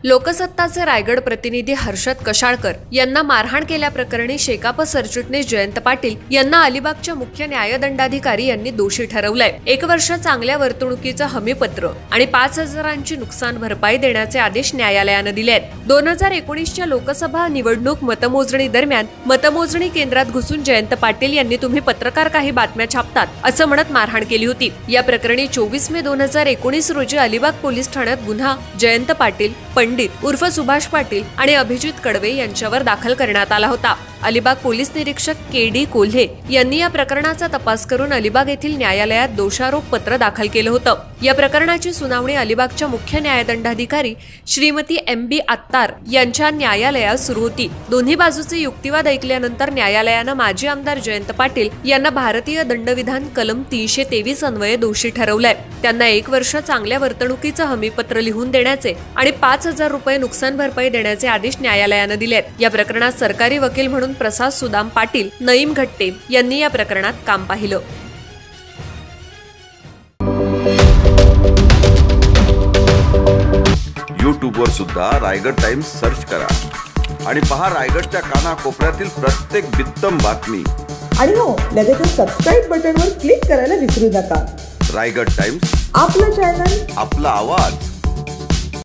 लोकसत्ताचे रायगड प्रतिनिधी हर्षद कशाळकर यांना मारहाण केल्याप्रकरणी शेकाप सरचिटणीस जयंत पाटील यांना अलिबागच्या मुख्य न्यायदंडाधिकारी यांनी दोषी ठरवलंय। 1 वर्ष चांगल्या वर्तणुकीचं हमीपत्र आणि 5,000ची नुकसान भरपाई देण्याचे आदेश न्यायालयानं दिले आहेत। 2019च्या लोकसभा निवडणूक मतमोजणी दरम्यान मतमोजणी केंद्रात घुसून जयंत पाटील यांनी तुम्ही पत्रकार काही बातम्या छापतात असं म्हणत मारहाण केली होती। या प्रकरणी 24 मे 2019 रोजी अलिबाग पोलीस ठाण्यात गुन्हा जयंत पाटील, पंडित उर्फ सुभाष पाटील आणि अभिजित कडवे यांच्यावर दाखल करण्यात आला होता। अलिबाग पोलीस निरीक्षक के.डी. कोल्हे यांनी या प्रकरणाचा तपास करून अलिबाग येथील न्यायालयात दोषारोप पत्र दाखल केलं होतं। या प्रकरणाची सुनावणी अलिबागच्या मुख्य न्यायदंडाधिकारी श्रीमती एम.बी. आत्तार यांच्या न्यायालयात सुरू होती। दोन्ही बाजूचे युक्तिवाद ऐकल्यानंतर न्यायालयानं माजी आमदार जयंत पाटील यांना भारतीय दंडविधान कलम 323 अन्वये दोषी ठरवलंय। त्यांना 1 वर्ष चांगल्या वर्तणुकीचं हमीपत्र लिहून देण्याचे आणि 5,000 रुपये नुकसान भरपाई देण्याचे आदेश न्यायालयानं दिलेत। या प्रकरणात सरकारी वकील म्हणून प्रसाद सुदाम पाटील, नईम घट्टे यांनी या प्रकरणात काम पाहिलं। YouTube वर सुद्धा रायगड टाइम्स सर्च करा आणि पहा रायगडच्या कानाकोपऱ्यातील प्रत्येक बित्तम बातमी। आणि हो, लगेच सबस्क्राइब बटनवर क्लिक करायला विसरू नका। रायगड टाइम्स, आपलं चॅनल, आपला आवाज।